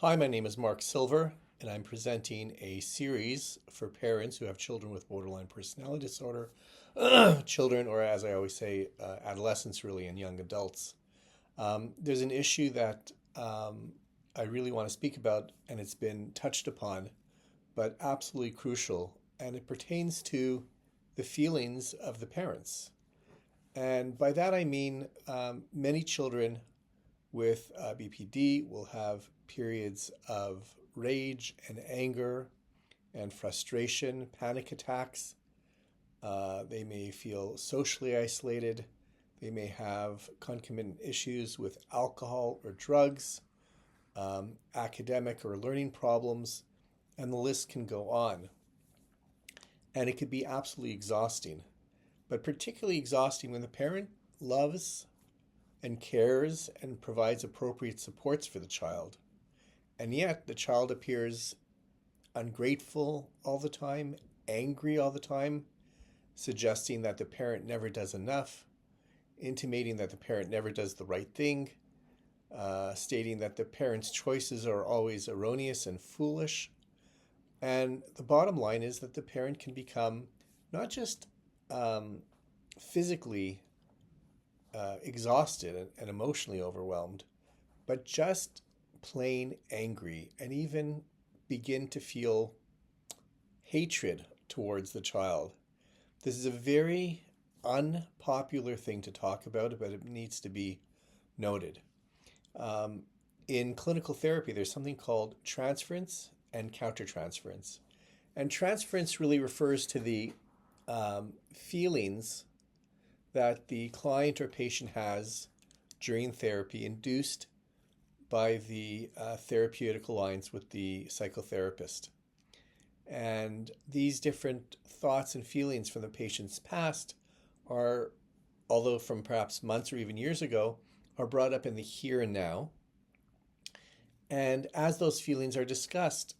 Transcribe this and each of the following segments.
Hi, my name is Mark Silver, and I'm presenting a series for parents who have children with borderline personality disorder, children, or as I always say, adolescents, really, and young adults. There's an issue that I really want to speak about, and it's been touched upon, but absolutely crucial, and it pertains to the feelings of the parents. And by that I mean many children with BPD will have periods of rage and anger and frustration, panic attacks. They may feel socially isolated. They may have concomitant issues with alcohol or drugs, academic or learning problems, and the list can go on. And it could be absolutely exhausting, but particularly exhausting when the parent loves and cares and provides appropriate supports for the child. And yet the child appears ungrateful all the time, angry all the time, suggesting that the parent never does enough, intimating that the parent never does the right thing, stating that the parent's choices are always erroneous and foolish. And the bottom line is that the parent can become not just physically exhausted and emotionally overwhelmed, but just plain angry and even begin to feel hatred towards the child. This is a very unpopular thing to talk about, but it needs to be noted. In clinical therapy, there's something called transference and countertransference. And transference really refers to the feelings that the client or patient has during therapy induced by the therapeutic alliance with the psychotherapist. And these different thoughts and feelings from the patient's past are, although from perhaps months or even years ago, are brought up in the here and now. And as those feelings are discussed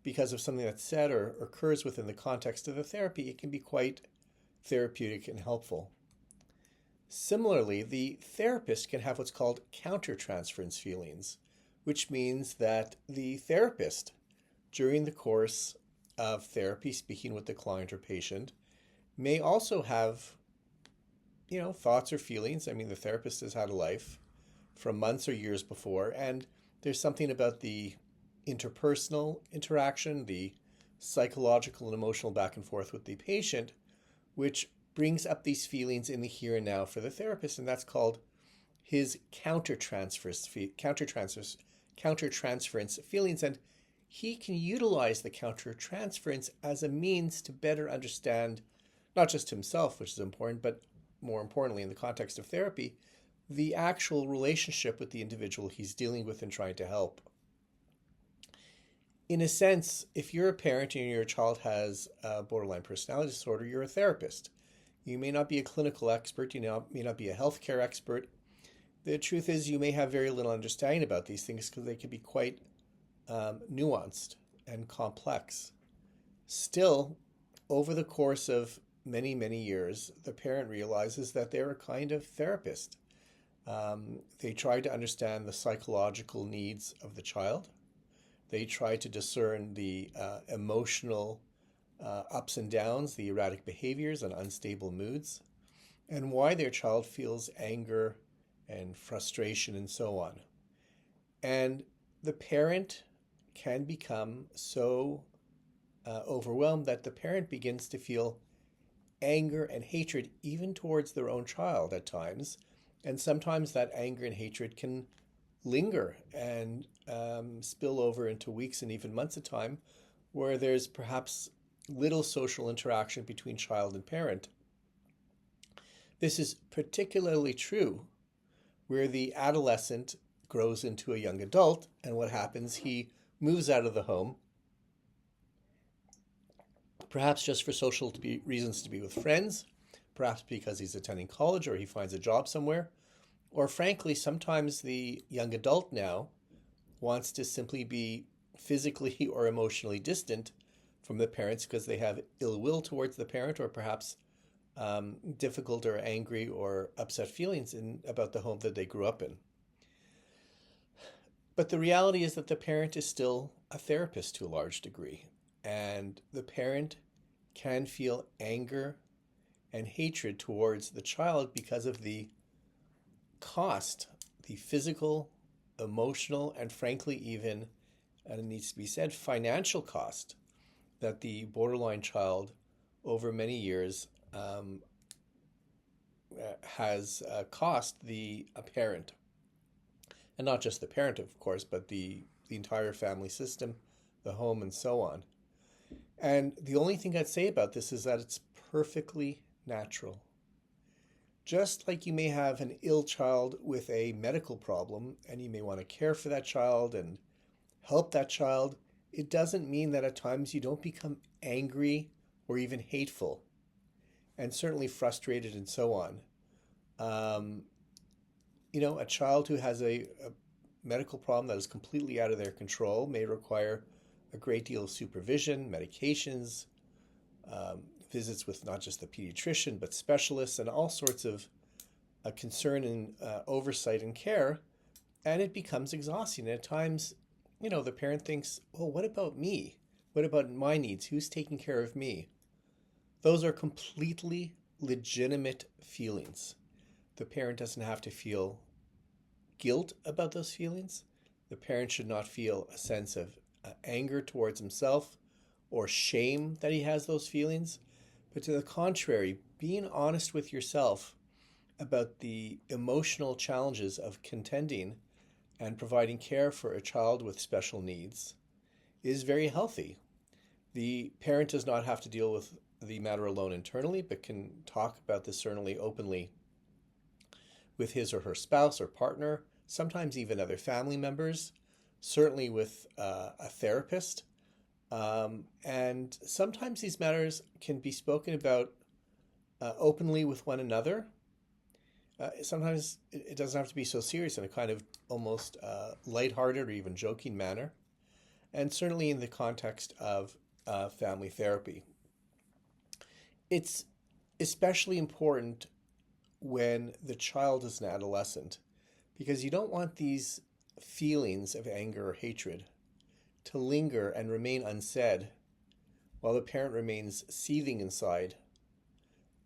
because of something that's said or occurs within the context of the therapy, it can be quite therapeutic and helpful. Similarly, the therapist can have what's called countertransference feelings, which means that the therapist, during the course of therapy, speaking with the client or patient, may also have, thoughts or feelings. I mean, the therapist has had a life from months or years before, and there's something about the interpersonal interaction, the psychological and emotional back and forth with the patient, which brings up these feelings in the here and now for the therapist, and that's called his countertransference feelings. And he can utilize the countertransference as a means to better understand not just himself, which is important, but more importantly in the context of therapy, the actual relationship with the individual he's dealing with and trying to help. In a sense, if you're a parent and your child has a borderline personality disorder, you're a therapist. You may not be a clinical expert, may not be a healthcare expert. The truth is you may have very little understanding about these things because they can be quite nuanced and complex. Still, over the course of many, many years, the parent realizes that they're a kind of therapist. They try to understand the psychological needs of the child. They try to discern the emotional ups and downs, the erratic behaviors and unstable moods, and why their child feels anger and frustration and so on. And the parent can become so overwhelmed that the parent begins to feel anger and hatred even towards their own child at times. And sometimes that anger and hatred can linger and spill over into weeks and even months at a time, where there's perhaps little social interaction between child and parent. This is particularly true where the adolescent grows into a young adult, and what happens, he moves out of the home, perhaps just for social reasons, to be with friends, perhaps because he's attending college or he finds a job somewhere, or frankly, sometimes the young adult now wants to simply be physically or emotionally distant from the parents because they have ill will towards the parent, or perhaps difficult or angry or upset feelings about the home that they grew up in. But the reality is that the parent is still a therapist to a large degree. And the parent can feel anger and hatred towards the child because of the cost, the physical, emotional, and frankly, even, and it needs to be said, financial cost that the borderline child over many years has cost the parent. And not just the parent, of course, but the entire family system, the home, and so on. And the only thing I'd say about this is that it's perfectly natural. Just like you may have an ill child with a medical problem and you may want to care for that child and help that child, it doesn't mean that at times you don't become angry or even hateful and certainly frustrated and so on. Um, a child who has a medical problem that is completely out of their control may require a great deal of supervision, medications, visits with not just the pediatrician, but specialists and all sorts of concern and oversight and care. And it becomes exhausting. And at times, the parent thinks, well, what about me? What about my needs? Who's taking care of me? Those are completely legitimate feelings. The parent doesn't have to feel guilt about those feelings. The parent should not feel a sense of anger towards himself or shame that he has those feelings. But to the contrary, being honest with yourself about the emotional challenges of contending and providing care for a child with special needs is very healthy. The parent does not have to deal with the matter alone internally, but can talk about this certainly openly with his or her spouse or partner, sometimes even other family members, certainly with a therapist. And sometimes these matters can be spoken about openly with one another. Sometimes it doesn't have to be so serious in a kind of almost lighthearted or even joking manner, and certainly in the context of family therapy. It's especially important when the child is an adolescent, because you don't want these feelings of anger or hatred to linger and remain unsaid while the parent remains seething inside.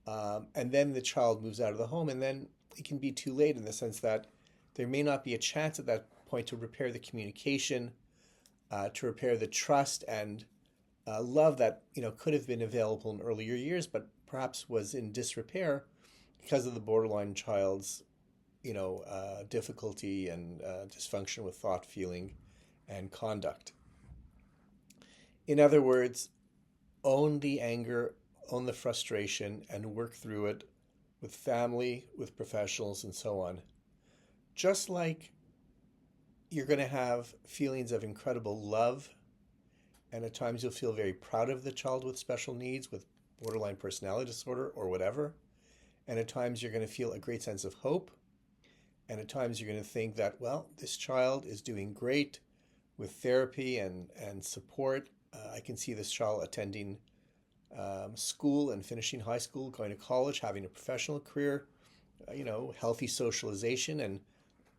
And then the child moves out of the home, and then it can be too late in the sense that there may not be a chance at that point to repair the communication, to repair the trust and love that could have been available in earlier years, but perhaps was in disrepair because of the borderline child's difficulty and dysfunction with thought, feeling, and conduct. In other words, own the anger, own the frustration, and work through it with family, with professionals, and so on. Just like you're going to have feelings of incredible love, and at times you'll feel very proud of the child with special needs, with borderline personality disorder or whatever. And at times you're going to feel a great sense of hope. And at times you're going to think that, well, this child is doing great with therapy and support. I can see this child attending school and finishing high school, going to college, having a professional career, healthy socialization, and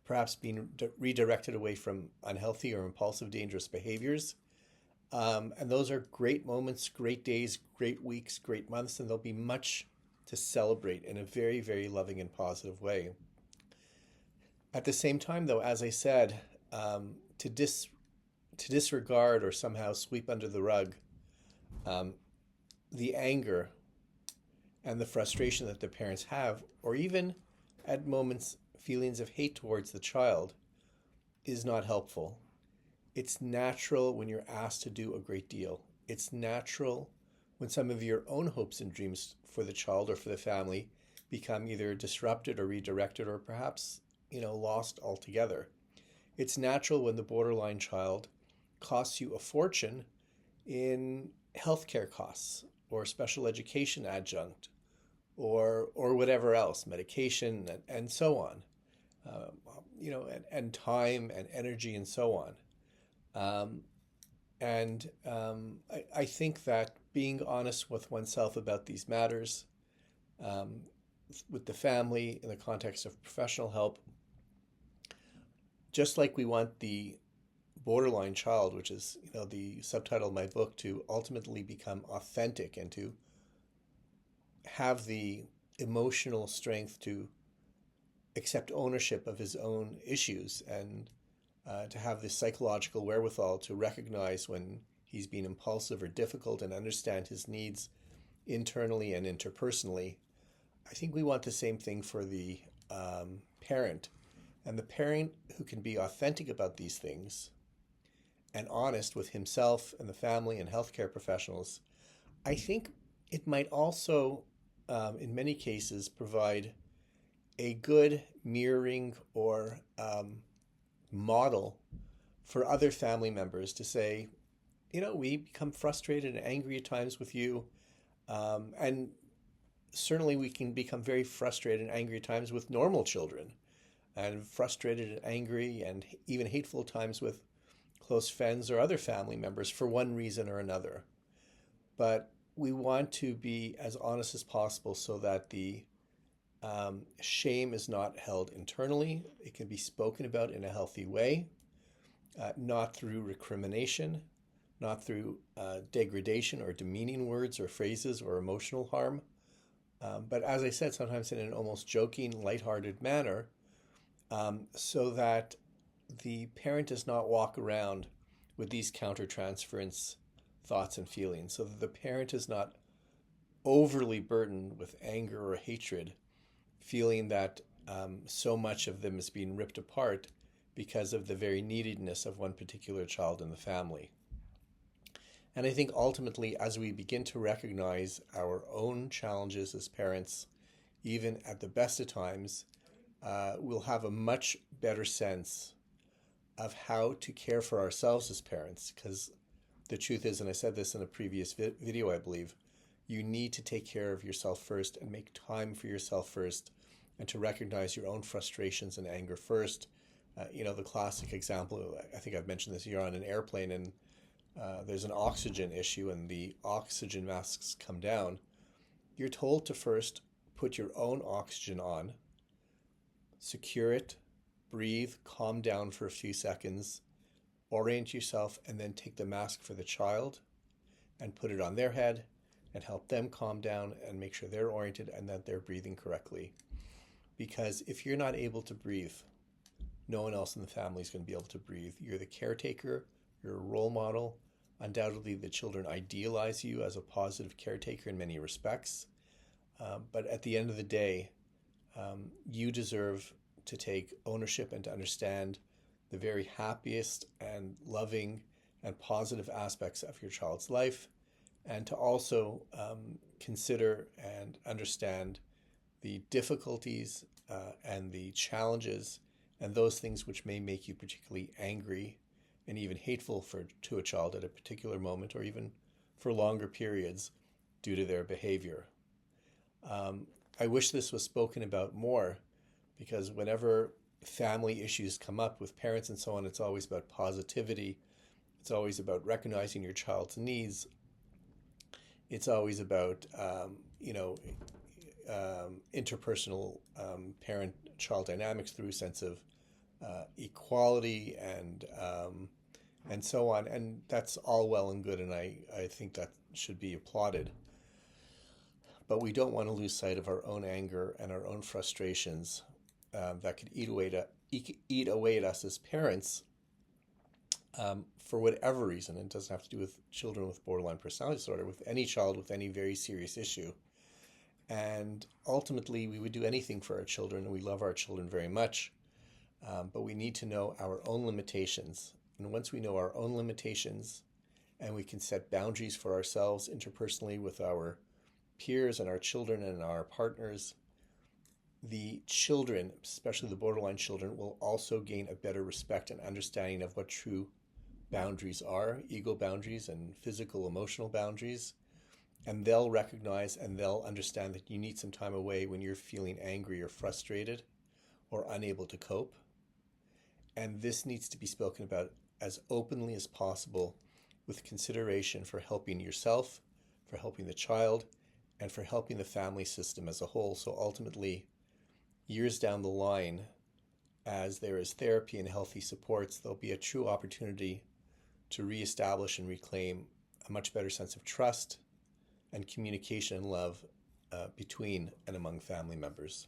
perhaps being redirected away from unhealthy or impulsive, dangerous behaviors. And those are great moments, great days, great weeks, great months, and there'll be much to celebrate in a very, very loving and positive way. At the same time, though, as I said, to disregard or somehow sweep under the rug the anger and the frustration that the parents have, or even at moments feelings of hate towards the child, is not helpful. It's natural when you're asked to do a great deal. It's natural when some of your own hopes and dreams for the child or for the family become either disrupted or redirected or perhaps, lost altogether. It's natural when the borderline child costs you a fortune in healthcare costs or special education adjunct or whatever else, medication and so on, and time and energy and so on. I think that being honest with oneself about these matters, with the family in the context of professional help, just like we want the borderline child, which is, the subtitle of my book, to ultimately become authentic and to have the emotional strength to accept ownership of his own issues, and to have the psychological wherewithal to recognize when he's being impulsive or difficult and understand his needs internally and interpersonally. I think we want the same thing for the parent. And the parent who can be authentic about these things and honest with himself and the family and healthcare professionals, I think it might also, in many cases, provide a good mirroring or model for other family members to say, we become frustrated and angry at times with you. And certainly we can become very frustrated and angry at times with normal children, and frustrated and angry and even hateful times with close friends or other family members for one reason or another. But we want to be as honest as possible so that the shame is not held internally. It can be spoken about in a healthy way, not through recrimination, not through degradation or demeaning words or phrases or emotional harm. But as I said, sometimes in an almost joking, lighthearted manner, so that the parent does not walk around with these countertransference thoughts and feelings, so that the parent is not overly burdened with anger or hatred, feeling that so much of them is being ripped apart because of the very neededness of one particular child in the family. And I think ultimately, as we begin to recognize our own challenges as parents, even at the best of times, we'll have a much better sense of how to care for ourselves as parents. Because the truth is, and I said this in a previous video, I believe, you need to take care of yourself first and make time for yourself first, and to recognize your own frustrations and anger first. The classic example, I think I've mentioned this, you're on an airplane and there's an oxygen issue and the oxygen masks come down. You're told to first put your own oxygen on, secure it, breathe, calm down for a few seconds, orient yourself, and then take the mask for the child and put it on their head and help them calm down and make sure they're oriented and that they're breathing correctly. Because if you're not able to breathe, no one else in the family is going to be able to breathe. You're the caretaker, you're a role model. Undoubtedly, the children idealize you as a positive caretaker in many respects. But at the end of the day, you deserve to take ownership and to understand the very happiest and loving and positive aspects of your child's life, and to also consider and understand the difficulties and the challenges and those things which may make you particularly angry and even hateful to a child at a particular moment, or even for longer periods due to their behavior. I wish this was spoken about more, because whenever family issues come up with parents and so on, it's always about positivity. It's always about recognizing your child's needs. It's always about, interpersonal parent-child dynamics through a sense of equality and so on. And that's all well and good, and I think that should be applauded. But we don't want to lose sight of our own anger and our own frustrations that could eat away at us as parents for whatever reason. It doesn't have to do with children with borderline personality disorder, with any child with any very serious issue. And ultimately, we would do anything for our children, and we love our children very much. But we need to know our own limitations. And once we know our own limitations, and we can set boundaries for ourselves interpersonally with our peers and our children and our partners, the children, especially the borderline children, will also gain a better respect and understanding of what true boundaries are, ego boundaries and physical, emotional boundaries. And they'll recognize and they'll understand that you need some time away when you're feeling angry or frustrated or unable to cope. And this needs to be spoken about as openly as possible, with consideration for helping yourself, for helping the child, and for helping the family system as a whole. So ultimately, years down the line, as there is therapy and healthy supports, there'll be a true opportunity to reestablish and reclaim a much better sense of trust and communication and love between and among family members.